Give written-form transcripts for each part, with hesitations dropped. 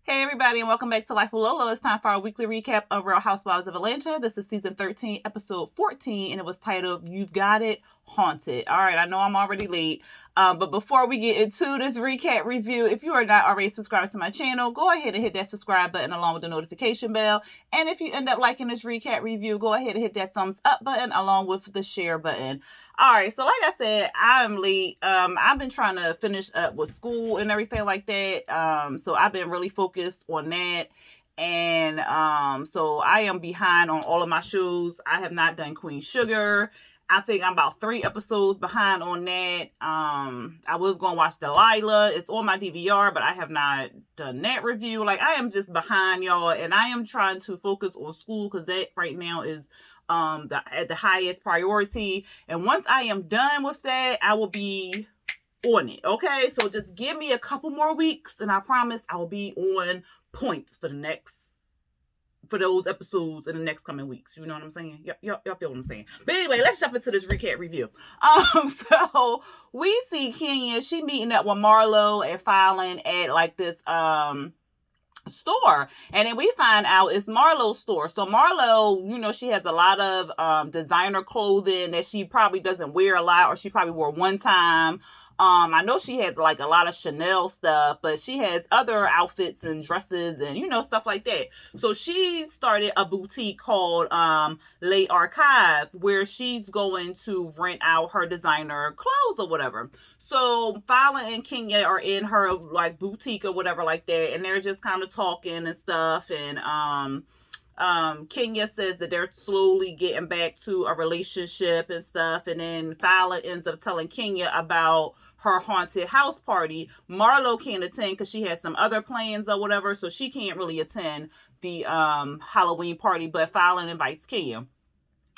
Hey everybody, and welcome back to Life with Lolo. It's time for our weekly recap of Real Housewives of Atlanta. This is season 13, episode 14, and it was titled "You've Got It, Haunted." All right, I know I'm already late, but before we get into this recap review, if you are not already subscribed to my channel, go ahead and hit that subscribe button along with the notification bell. And if you end up liking this recap review, go ahead and hit that thumbs up button along with the share button. All right, so like I said, I'm late. I've been trying to finish up with school and everything like that. So I've been really focused on that. And so I am behind on all of my shows. I have not done Queen Sugar. I think I'm about 3 episodes behind on that. I was gonna watch Delilah. It's on my DVR, but I have not done that review. Like, I am just behind, y'all, and I am trying to focus on school because that right now is at the highest priority. And once I am done with that, I will be on it. Okay, so just give me a couple more weeks, and I promise I will be on points for those episodes in the next coming weeks. You know what I'm saying? Y'all feel what I'm saying? But anyway, let's jump into this recap review. So we see Kenya. She meeting up with Marlo and Fallon at like this store, and then we find out it's Marlo's store. So Marlo, you know, she has a lot of designer clothing that she probably doesn't wear a lot, or she probably wore one time. I know she has like a lot of Chanel stuff, but she has other outfits and dresses and, you know, stuff like that. So she started a boutique called Les Archives, where she's going to rent out her designer clothes or whatever. So Fallon and Kenya are in her like boutique or whatever like that, and they're just kind of talking and stuff. And Kenya says that they're slowly getting back to a relationship and stuff. And then Fallon ends up telling Kenya about her haunted house party. Marlo can't attend because she has some other plans or whatever, so she can't really attend the Halloween party, but Fallon invites Kenya.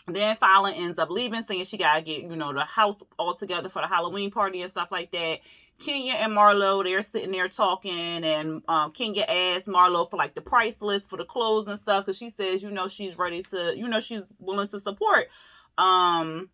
Then Fallon ends up leaving, saying she gotta get, you know, the house all together for the Halloween party and stuff like that. Kenya and Marlo, they're sitting there talking, and Kenya asks Marlo for like the price list for the clothes and stuff, because she says, you know, she's ready to, you know, she's willing to support Marlo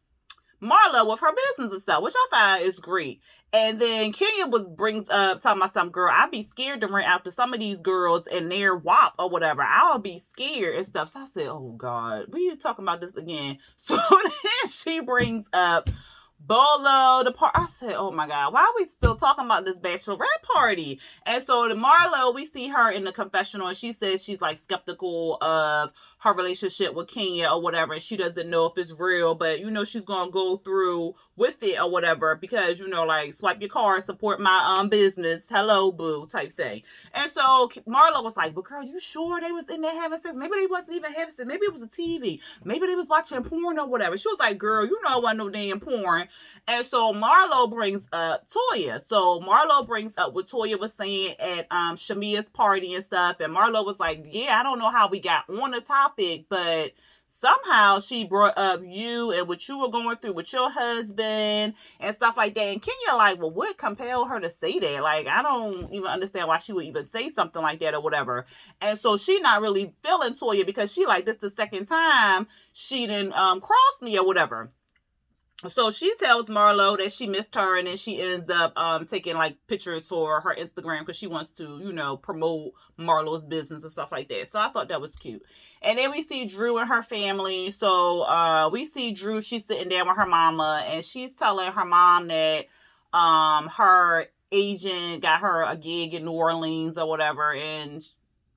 with her business and stuff, which I find is great. And then Kenya brings up talking about some girl. I'd be scared to rent out to some of these girls and their WAP or whatever. I'll be scared and stuff. So I said, oh God, we are talking about this again. So then she brings up Bolo, the part. I said, oh my God, why are we still talking about this bachelorette party? And so the Marlo, we see her in the confessional, and she says she's like skeptical of her relationship with Kenya or whatever, and she doesn't know if it's real, but you know, she's gonna go through with it or whatever, because, you know, like, swipe your card, support my business, hello boo type thing. And so Marlo was like, but girl, you sure they was in there having sex? Maybe they wasn't even having sex. Maybe it was a TV. Maybe they was watching porn or whatever. She was like, girl, you know it wasn't no damn porn. And so Marlo brings up Toya. So Marlo brings up what Toya was saying at Shamia's party and stuff. And Marlo was like, yeah, I don't know how we got on the topic, but somehow she brought up you and what you were going through with your husband and stuff like that. And Kenya like, well, what compelled her to say that? Like, I don't even understand why she would even say something like that or whatever. And so she not really feeling Toya, because she like, this the second time she didn't cross me or whatever. So she tells Marlo that she missed her, and then she ends up taking like pictures for her Instagram because she wants to, you know, promote Marlo's business and stuff like that. So I thought that was cute. And then we see Drew and her family. So we see Drew, she's sitting down with her mama, and she's telling her mom that her agent got her a gig in New Orleans or whatever, and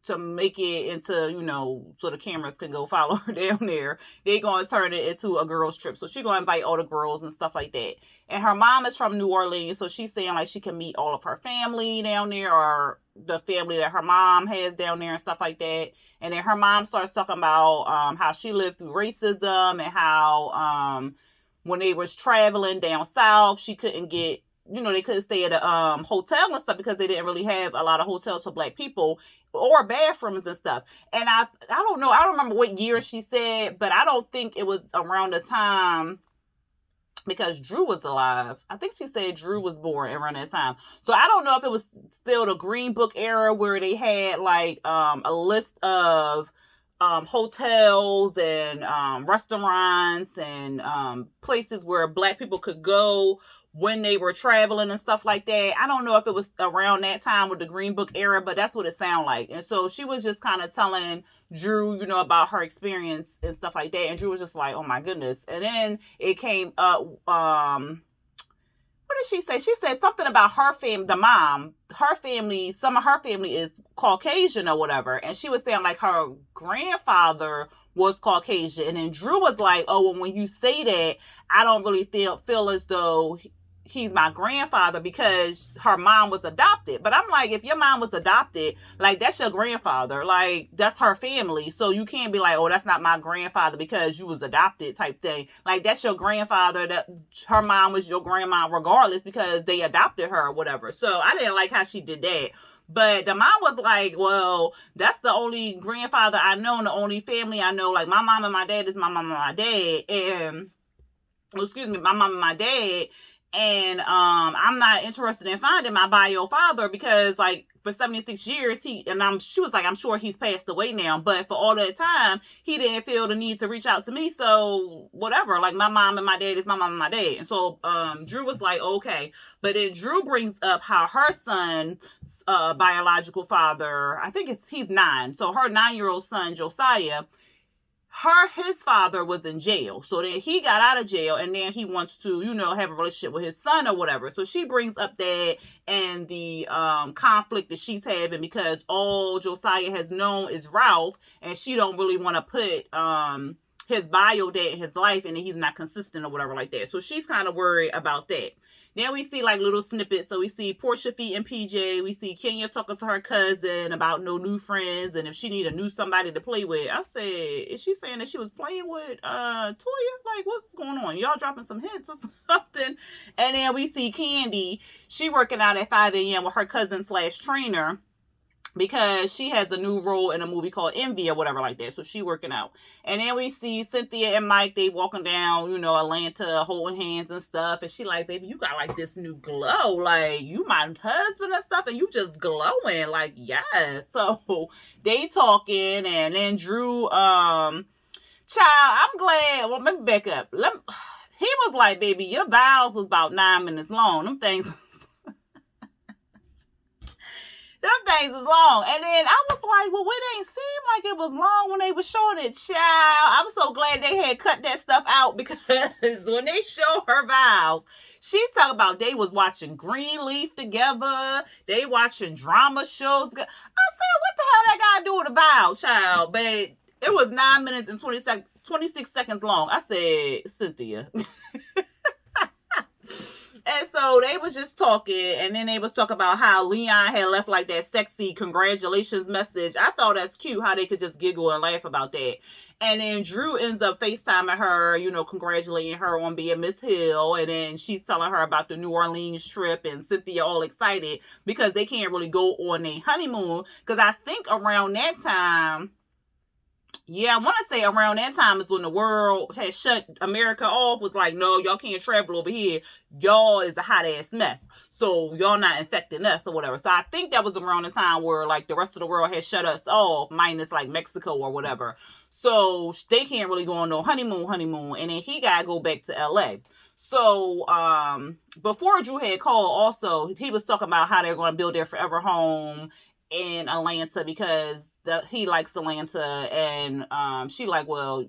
to make it into, you know, so the cameras can go follow her down there, they're going to turn it into a girls trip. So she's going to invite all the girls and stuff like that. And her mom is from New Orleans, so she's saying like she can meet all of her family down there, or the family that her mom has down there and stuff like that. And then her mom starts talking about how she lived through racism, and how when they was traveling down south, she couldn't get, you know, they couldn't stay at a hotel and stuff because they didn't really have a lot of hotels for black people, or bathrooms and stuff. And I don't know, I don't remember what year she said, but I don't think it was around the time, because Drew was alive. I think she said Drew was born around that time. So I don't know if it was still the Green Book era where they had like a list of hotels and restaurants and places where black people could go when they were traveling and stuff like that. I don't know if it was around that time with the Green Book era, but that's what it sounded like. And so she was just kind of telling Drew, about her experience and stuff like that. And Drew was just like, oh my goodness. And then it came up, what did she say? She said something about her family, the mom, her family, some of her family is Caucasian or whatever. And she was saying like her grandfather was Caucasian. And then Drew was like, oh, well, when you say that, I don't really feel as though he's my grandfather because her mom was adopted. But I'm like, if your mom was adopted, like that's your grandfather, like that's her family. So you can't be like, oh, that's not my grandfather because you was adopted type thing. Like that's your grandfather, that her mom was your grandma regardless because they adopted her or whatever. So I didn't like how she did that. But the mom was like, well, that's the only grandfather I know and the only family I know. Like my mom and my dad is my mom and my dad. And, my mom and my dad. And I'm not interested in finding my bio father because like for 76 years she was like, I'm sure he's passed away now, but for all that time he didn't feel the need to reach out to me. So whatever, like my mom and my dad is my mom and my dad. And so Drew was like, okay. But then Drew brings up how her son's biological father, I think he's 9. So her 9-year-old son Josiah, his father was in jail. So then he got out of jail and then he wants to, have a relationship with his son or whatever. So she brings up that and the conflict that she's having because all Josiah has known is Ralph and she don't really want to put his bio dad in his life and he's not consistent or whatever like that. So she's kind of worried about that. Then we see like little snippets. So we see Portia feeding PJ. We see Kenya talking to her cousin about no new friends and if she need a new somebody to play with. I said, is she saying that she was playing with Toya? Like, what's going on? Y'all dropping some hints or something? And then we see Candy. She working out at 5 a.m. with her cousin / trainer because she has a new role in a movie called Envy or whatever like that. So she working out. And then we see Cynthia and Mike, they walking down, Atlanta, holding hands and stuff. And she like, baby, you got like this new glow. Like, you my husband and stuff and you just glowing. Like, yes. So they talking and then Drew, child, I'm glad. Well, let me back up. He was like, baby, your vows was about 9 minutes long. Them things is long. And then I was like, well, it ain't seem like it was long when they were showing it, child. I'm so glad they had cut that stuff out because when they show her vows, she talk about they was watching Greenleaf together. They watching drama shows. I said, what the hell that got to do with a vow, child? But it was 9 minutes and 26 seconds long. I said, Cynthia. And so they was just talking, and then they was talking about how Leon had left like that sexy congratulations message. I thought that's cute how they could just giggle and laugh about that. And then Drew ends up FaceTiming her, congratulating her on being Miss Hill. And then she's telling her about the New Orleans trip and Cynthia all excited because they can't really go on a honeymoon. Because I think around that time, I want to say around that time is when the world had shut America off, was like, no, y'all can't travel over here. Y'all is a hot ass mess. So y'all not infecting us or whatever. So I think that was around the time where like the rest of the world had shut us off, minus like Mexico or whatever. So they can't really go on no honeymoon. And then he got to go back to LA. So before Drew had called also, he was talking about how they're going to build their forever home in Atlanta because he likes Atlanta and she like, well,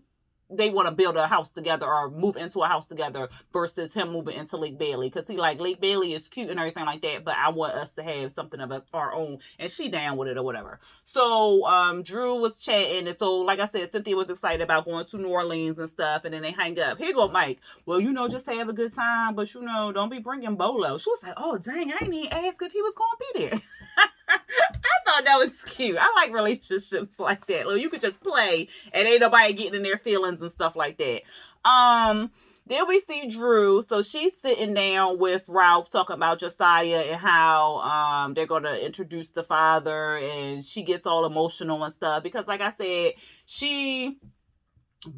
they want to build a house together or move into a house together versus him moving into Lake Bailey because he like Lake Bailey is cute and everything like that, but I want us to have something of our own, and she down with it or whatever. So Drew was chatting, and so like I said, Cynthia was excited about going to New Orleans and stuff, and then they hang up. Here go Mike. Well, just have a good time, but don't be bringing Bolo. She was like, oh dang, I didn't even ask if he was going to be there. I thought that was cute. I like relationships like that. Well, you could just play and ain't nobody getting in their feelings and stuff like that. Then we see Drew. So she's sitting down with Ralph talking about Josiah and how they're going to introduce the father, and she gets all emotional and stuff because like I said, she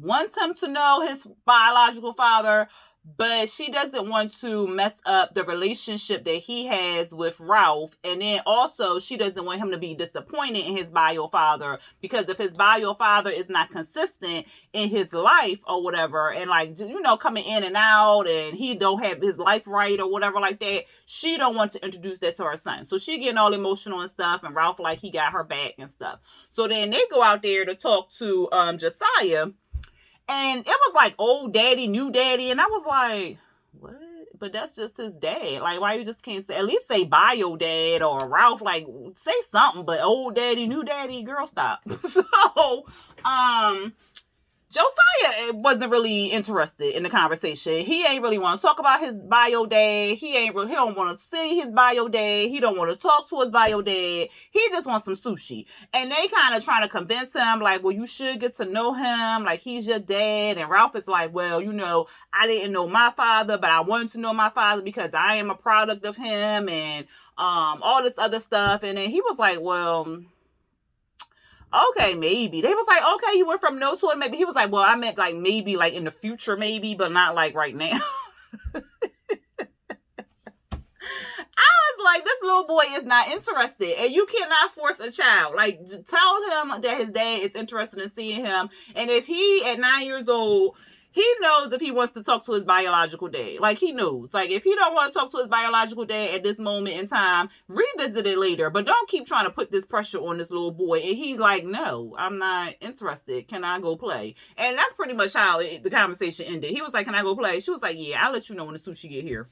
wants him to know his biological father, but she doesn't want to mess up the relationship that he has with Ralph. And then also, she doesn't want him to be disappointed in his bio father, because if his bio father is not consistent in his life or whatever, and like, you know, coming in and out, and he don't have his life right or whatever like that, she don't want to introduce that to her son. So she getting all emotional and stuff, and Ralph like he got her back and stuff. So then they go out there to talk to Josiah. And it was like old daddy, new daddy. And I was like, what? But that's just his dad. Like, why you just can't say, at least say bio dad or Ralph, like, say something. But old daddy, new daddy, girl, stop. So, Josiah wasn't really interested in the conversation. He ain't really want to talk about his bio dad. He don't want to see his bio dad. He don't want to talk to his bio dad. He just wants some sushi. And they kind of trying to convince him, like, well, you should get to know him. Like, he's your dad. And Ralph is like, well, you know, I didn't know my father, but I wanted to know my father because I am a product of him, and all this other stuff. And then he was like, well, okay, maybe. They was like, okay, you went from no to it, maybe. He was like, well, I meant like maybe like in the future, maybe, but not like right now. I was like, this little boy is not interested, and you cannot force a child. Like, tell him that his dad is interested in seeing him, and if he at 9 years old, he knows if he wants to talk to his biological dad. Like, he knows. Like, if he don't want to talk to his biological dad at this moment in time, revisit it later. But don't keep trying to put this pressure on this little boy. And he's like, no, I'm not interested. Can I go play? And that's pretty much how the conversation ended. He was like, can I go play? She was like, yeah, I'll let you know when the sushi get here.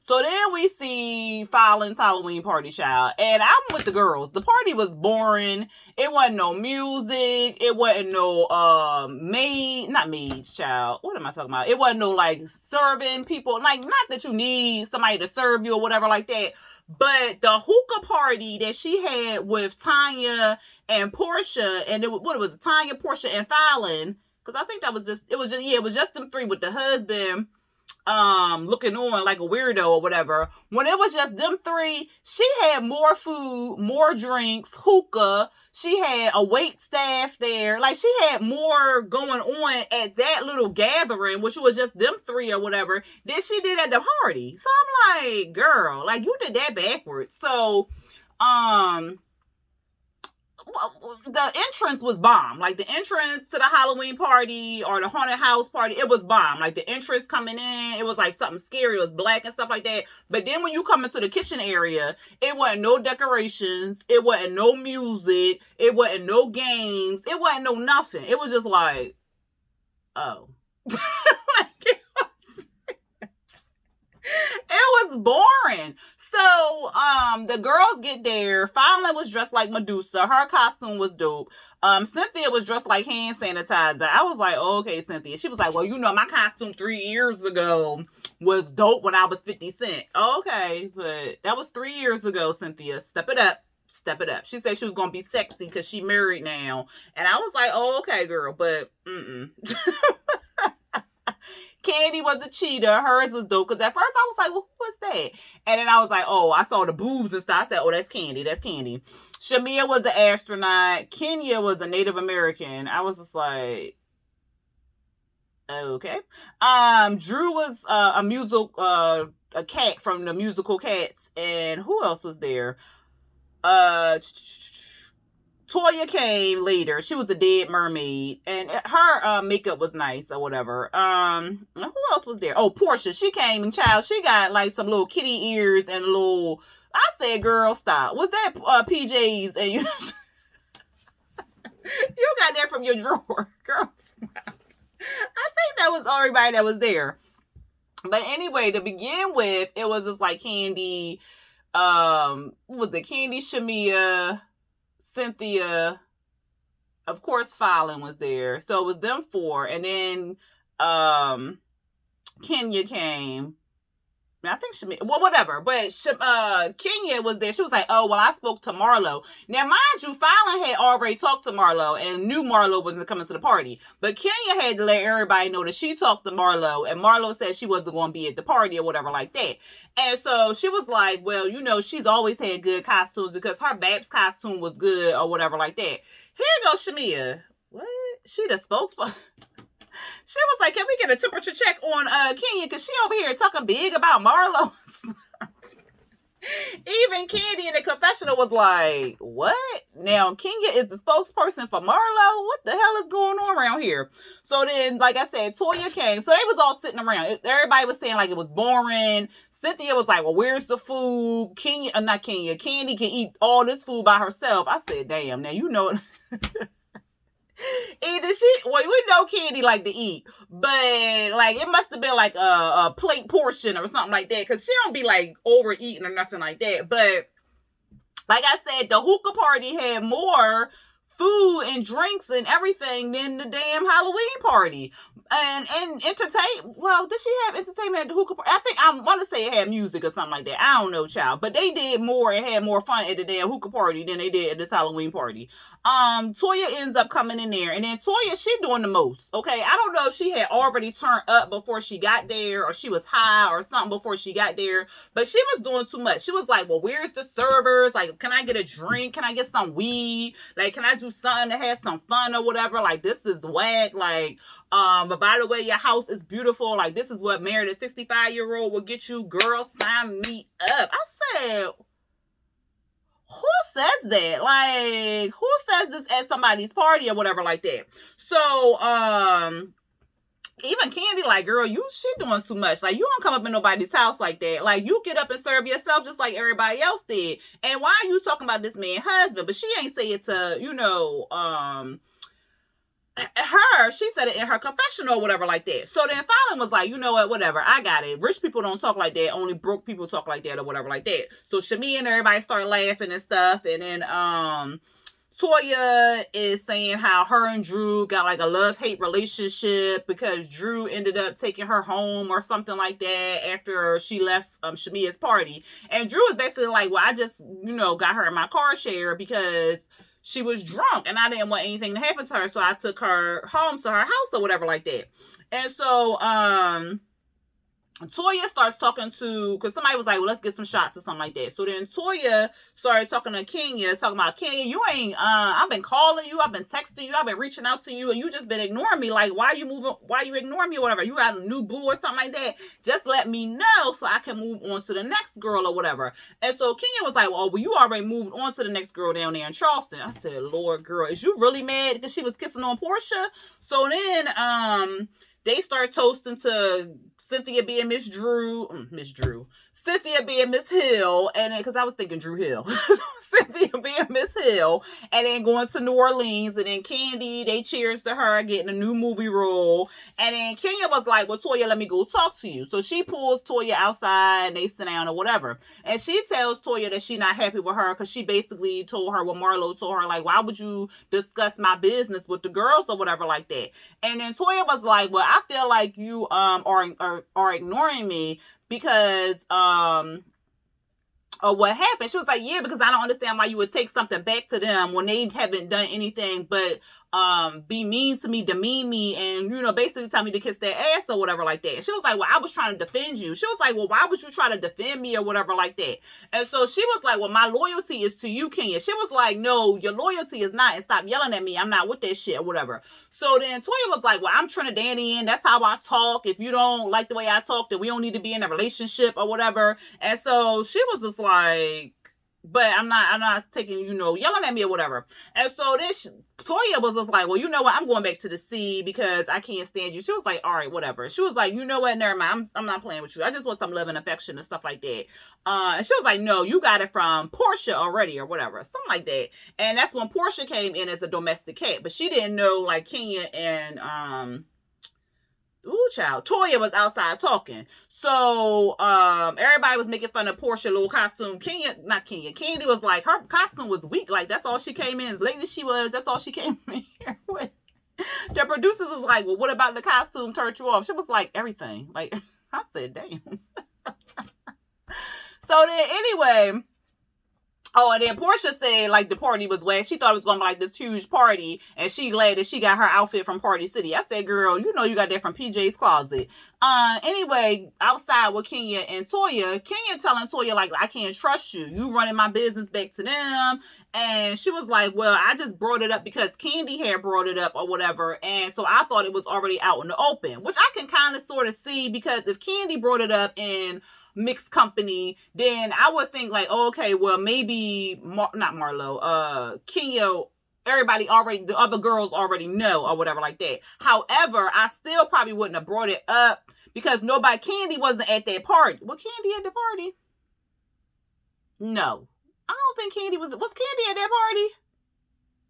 So then we see Fallon's Halloween party, child. And I'm with the girls. The party was boring. It wasn't no music. It wasn't no not maids, child. What am I talking about? It wasn't no like serving people. Like, not that you need somebody to serve you or whatever like that. But the hookah party that she had with Tanya and Portia, and what was it? Tanya, Portia, and Fallon. Because I think it was just them three with the husband looking on like a weirdo or whatever. When it was just them three, she had more food, more drinks, hookah. She had a wait staff there. Like, she had more going on at that little gathering, which was just them three or whatever, than she did at the party. So I'm like, girl, like, you did that backwards. So the entrance was bomb. Like, the entrance to the Halloween party or the haunted house party, it was bomb. Like, the entrance coming in, it was like something scary. It was black and stuff like that. But then when you come into the kitchen area, it wasn't no decorations. It wasn't no music. It wasn't no games. It wasn't no nothing. It was just like, oh. Like, it was boring. So, the girls get there. Fallon was dressed like Medusa. Her costume was dope. Cynthia was dressed like hand sanitizer. I was like, oh, okay, Cynthia. She was like, well, you know, my costume 3 years ago was dope when I was 50 Cent. Okay, but that was 3 years ago, Cynthia. Step it up. Step it up. She said she was going to be sexy because she married now. And I was like, oh, okay, girl, but Candy was a cheater. Hers was dope. Because at first I was like, well, who was that? And then I was like, oh, I saw the boobs and stuff. I said, oh, that's Candy. That's Candy. Shamia was an astronaut. Kenya was a Native American. I was just like, okay. Drew was a cat from the musical Cats. And who else was there? Toya came later. She was a dead mermaid, and her makeup was nice or whatever. Who else was there? Oh, Portia. She came, and child, she got like some little kitty ears and little. I said, "Girl, stop." Was that PJs? And you, you got that from your drawer, girl. Stop. I think that was everybody that was there. But anyway, to begin with, it was just like Candy. What was it? Candy, Shamia, Cynthia, of course Fallon was there. So it was them four. And then Kenya came. I think well, whatever. But Kenya was there. She was like, oh, well, I spoke to Marlo. Now, mind you, Fallon had already talked to Marlo and knew Marlo wasn't coming to the party. But Kenya had to let everybody know that she talked to Marlo, and Marlo said she wasn't going to be at the party or whatever like that. And so she was like, well, you know, she's always had good costumes because her Babs costume was good or whatever like that. Here goes Shamia. What? She the spokesperson? She was like, can we get a temperature check on Kenya? Because she over here talking big about Marlo. Even Candy in the confessional was like, what? Now, Kenya is the spokesperson for Marlo? What the hell is going on around here? So then, like I said, Toya came. So they was all sitting around. Everybody was saying like it was boring. Cynthia was like, well, where's the food? Not Kenya. Candy can eat all this food by herself. I said, damn, now you know either we know Candy like to eat, but like it must have been like a plate portion or something like that, because she don't be like overeating or nothing like that. But like I said, the hookah party had more food and drinks and everything than the damn Halloween party. And entertain. Well, did she have entertainment at the hookah party? I think I want to say it had music or something like that. I don't know, child. But they did more and had more fun at the damn hookah party than they did at this Halloween party. Toya ends up coming in there, and then Toya, she doing the most. Okay, I don't know if she had already turned up before she got there, or she was high or something before she got there, but she was doing too much. She was like, well, where's the servers? Like, can I get a drink? Can I get some weed? Like, can I do something to have some fun or whatever? Like, this is whack. Like, but by the way, your house is beautiful. Like, this is what married a 65-year-old will get you. Girl, sign me up. I said, who says that? Like, who says this at somebody's party or whatever like that? So, even Candy, like, girl, she doing too much. Like, you don't come up in nobody's house like that. Like, you get up and serve yourself just like everybody else did. And why are you talking about this man's husband? But she ain't say it to, she said it in her confessional or whatever like that. So then Fallon was like, you know what, whatever, I got it. Rich people don't talk like that. Only broke people talk like that or whatever like that. So Shamia and everybody start laughing and stuff. And then Toya is saying how her and Drew got like a love-hate relationship because Drew ended up taking her home or something like that after she left Shamia's party. And Drew was basically like, well, I just, got her in my car share because she was drunk and I didn't want anything to happen to her. So I took her home to her house or whatever like that. And so, Toya starts talking to, because somebody was like, well, let's get some shots or something like that. So then Toya started talking to Kenya, talking about, Kenya, you ain't, I've been calling you, I've been texting you, I've been reaching out to you, and you just been ignoring me. Like, why you ignoring me or whatever? You got a new boo or something like that? Just let me know so I can move on to the next girl or whatever. And so Kenya was like, well, you already moved on to the next girl down there in Charleston. I said, Lord, girl, is you really mad because she was kissing on Portia? So then, they start toasting to Cynthia being Miss Drew. Cynthia being Miss Hill. And then, because I was thinking Drew Hill. Cynthia being Miss Hill. And then going to New Orleans. And then Candy, they cheers to her getting a new movie role. And then Kenya was like, well, Toya, let me go talk to you. So she pulls Toya outside and they sit down or whatever. And she tells Toya that she's not happy with her because she basically told her what Marlo told her. Like, why would you discuss my business with the girls or whatever like that? And then Toya was like, well, I feel like you are ignoring me because or what happened. She was like, yeah, because I don't understand why you would take something back to them when they haven't done anything but be mean to me, demean me, and basically tell me to kiss their ass or whatever like that. She was like, well, I was trying to defend you. She was like, well, why would you try to defend me or whatever like that? And so she was like, well, my loyalty is to you, Kenya. She was like, no, your loyalty is not, and stop yelling at me. I'm not with that shit or whatever. So then Toya was like, well, I'm Trinidadian. That's how I talk. If you don't like the way I talk, then we don't need to be in a relationship or whatever. And so she was just like, but I'm not taking, yelling at me or whatever. And so this Toya was just like, well, you know what? I'm going back to the sea because I can't stand you. She was like, all right, whatever. She was like, you know what? Never mind. I'm not playing with you. I just want some love and affection and stuff like that. And she was like, no, you got it from Portia already or whatever. Something like that. And that's when Portia came in as a domestic cat. But she didn't know like Kenya and Toya was outside talking. So everybody was making fun of Portia little costume. Candy was like, her costume was weak. Like, that's all she came in. As late as she was, that's all she came in here with. The producers was like, well, what about the costume turned you off? She was like, everything. Like, I said, damn. So then anyway, Oh, and then Portia said like the party was whack. She thought it was gonna be like this huge party, and she glad that she got her outfit from Party City. I said, girl, you know you got that from PJ's Closet. Anyway, outside with Kenya and Toya, Kenya telling Toya like, I can't trust you. You running my business back to them. And she was like, well, I just brought it up because Candy had brought it up or whatever. And so I thought it was already out in the open, which I can kind of sort of see, because if Candy brought it up in mixed company, then I would think like, oh, okay, well, maybe not Marlo, Kenya, everybody already, the other girls already know or whatever like that. However, I still probably wouldn't have brought it up because Candy wasn't at that party. Was Candy at the party? No. I don't think Candy was Candy at that party?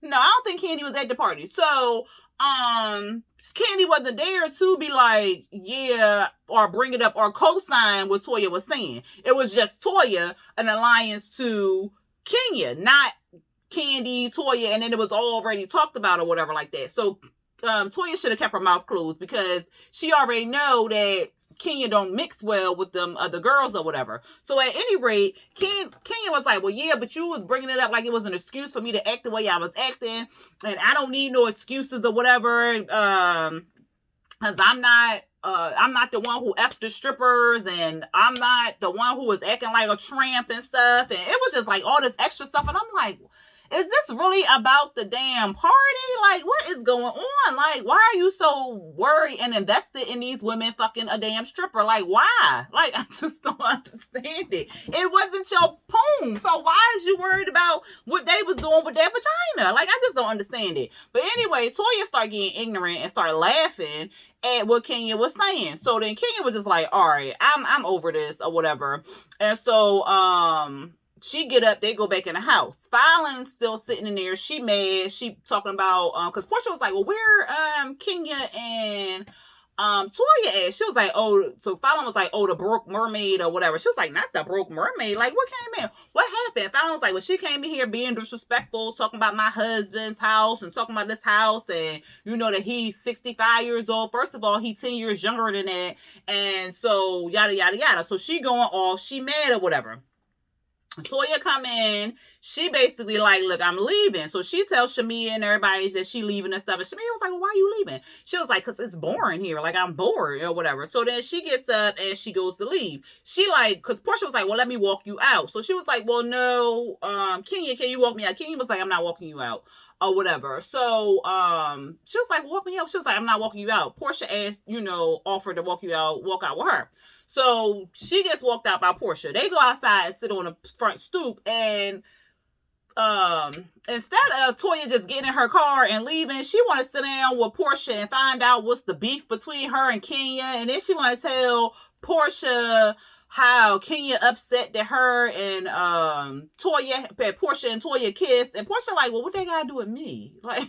No, I don't think Candy was at the party. So, Candy wasn't there to be like, yeah, or bring it up or co-sign what Toya was saying. It was just Toya, an alliance to Kenya, not Candy, Toya, and then it was already talked about or whatever like that. So, Toya should have kept her mouth closed because she already know that Kenya don't mix well with them other girls or whatever. So at any rate, Kenya was like, well, yeah, but you was bringing it up like it was an excuse for me to act the way I was acting, and I don't need no excuses or whatever, because I'm not the one who effed the strippers, and I'm not the one who was acting like a tramp and stuff, and it was just like all this extra stuff, and I'm like, is this really about the damn party? Like, what is going on? Like, why are you so worried and invested in these women fucking a damn stripper? Like, why? Like, I just don't understand it. It wasn't your poom. So why is you worried about what they was doing with their vagina? Like, I just don't understand it. But anyway, Toya started getting ignorant and started laughing at what Kenya was saying. So then Kenya was just like, all right, I'm over this or whatever. And so, she get up, they go back in the house. Fallon's still sitting in there. She mad. She talking about, because Portia was like, well, where Kenya and Toya at? She was like, oh, so Fallon was like, oh, the broke mermaid or whatever. She was like, not the broke mermaid. Like, what came in? What happened? Fallon was like, well, she came in here being disrespectful, talking about my husband's house and talking about this house, and you know that he's 65 years old. First of all, he's 10 years younger than that. And so, yada, yada, yada. So she going off. She mad or whatever. Toya come in, she basically like, look, I'm leaving. So she tells Shamia and everybody that she leaving and stuff. And Shamia was like, well, why are you leaving? She was like, because it's boring here. Like, I'm bored or whatever. So then she gets up and she goes to leave. She like, because Portia was like, well, let me walk you out. So she was like, well, no, Kenya, can you walk me out? Kenya was like, I'm not walking you out or whatever. So she was like, walk me out. She was like, I'm not walking you out. Portia asked, offered to walk out with her. So she gets walked out by Portia. They go outside and sit on the front stoop, and instead of Toya just getting in her car and leaving, she want to sit down with Portia and find out what's the beef between her and Kenya, and then she want to tell Portia how Kenya upset that her and Portia and Toya kissed, and Portia like, well, what they gotta do with me? Like,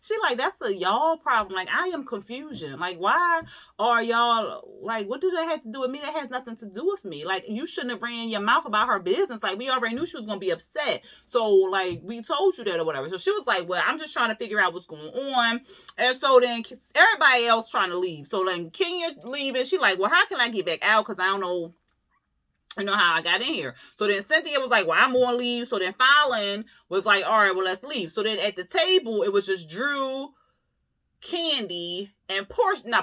she like, that's a y'all problem. Like, I am confusion. Like, why are y'all, like, what do they have to do with me? That has nothing to do with me. Like, you shouldn't have ran your mouth about her business. Like, we already knew she was going to be upset. So, like, we told you that or whatever. So she was like, well, I'm just trying to figure out what's going on. And so then everybody else trying to leave. So then Kenya leaving. She like, well, how can I get back out? Because I don't know how I got in here. So then Cynthia was like, well, I'm going to leave. So then Fallon was like, all right, well, let's leave. So then at the table, it was just Drew, Candy, and Shamia.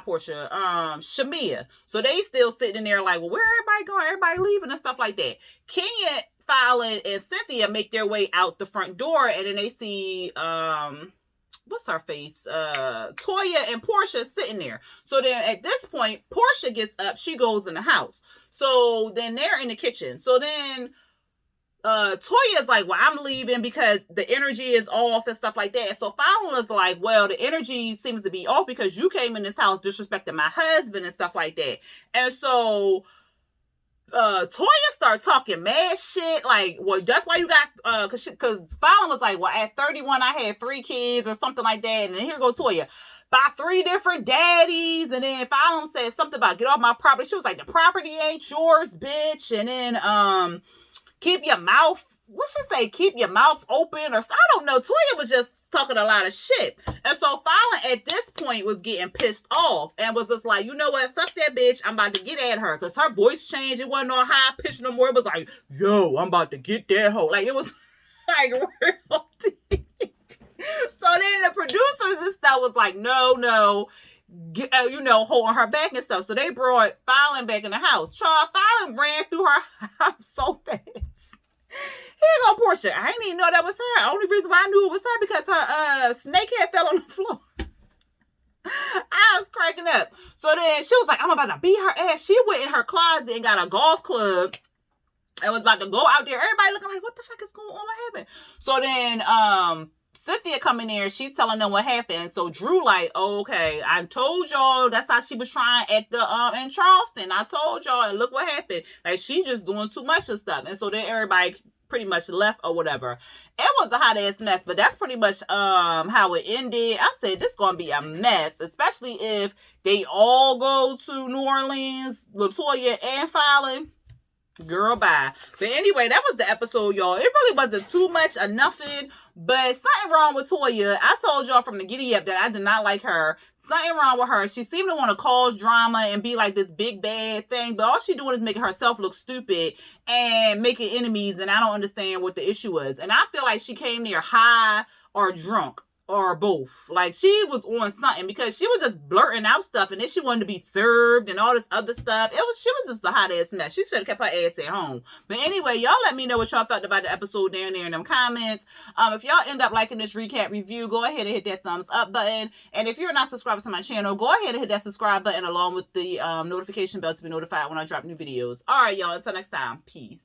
So they still sitting in there like, well, where everybody going? Everybody leaving and stuff like that. Kenya, Fallon, and Cynthia make their way out the front door, and then they see, what's her face? Toya and Portia sitting there. So then at this point, Portia gets up. She goes in the house. So then they're in the kitchen. So then Toya's like, well, I'm leaving because the energy is off and stuff like that. So Fallon is like, well, the energy seems to be off because you came in this house disrespecting my husband and stuff like that. And so Toya starts talking mad shit, like, well, that's why you got, because Fallon was like, well, at 31, I had 3 kids or something like that. And then here goes Toya, by 3 different daddies. And then Fallon said something about get off my property. She was like, the property ain't yours, bitch. And then keep your mouth, what she say, keep your mouth open, or I don't know. Toya was just talking a lot of shit. And so Fallon at this point was getting pissed off and was just like, you know what, fuck that bitch, I'm about to get at her. Because her voice changed. It wasn't all high pitched no more. It was like, yo, I'm about to get that hoe. Like, it was like real deep. So then the producers and stuff was like, no, you know, holding her back and stuff. So they brought Fallon back in the house. Charles Fallon ran through her house so fast. Here go Portia. I didn't even know that was her. The only reason why I knew it was her because her snakehead fell on the floor. I was cracking up. So then she was like, I'm about to beat her ass. She went in her closet and got a golf club and was about to go out there. Everybody looking like, what the fuck is going on? What happened? So then Cynthia coming there, she telling them what happened. So Drew like, oh, okay, I told y'all that's how she was trying at the in Charleston. I told y'all, and look what happened. Like, she just doing too much of stuff. And so then everybody pretty much left or whatever. It was a hot ass mess, but that's pretty much how it ended. I said this gonna be a mess, especially if they all go to New Orleans, Latoya and Fallon. Girl, bye. But anyway, that was the episode, y'all. It really wasn't too much or nothing, but something wrong with Toya. I told y'all from the giddy up that I did not like her. Something wrong with her. She seemed to want to cause drama and be like this big bad thing, but all she doing is making herself look stupid and making enemies, and I don't understand what the issue was. And I feel like she came there high or drunk or both. Like, she was on something because she was just blurting out stuff, and then she wanted to be served and all this other stuff. She was just a hot ass mess. She should have kept her ass at home. But anyway, y'all let me know what y'all thought about the episode down there in them comments. If y'all end up liking this recap review, go ahead and hit that thumbs up button. And if you're not subscribed to my channel, go ahead and hit that subscribe button along with the notification bell to be notified when I drop new videos. All right, y'all. Until next time. Peace.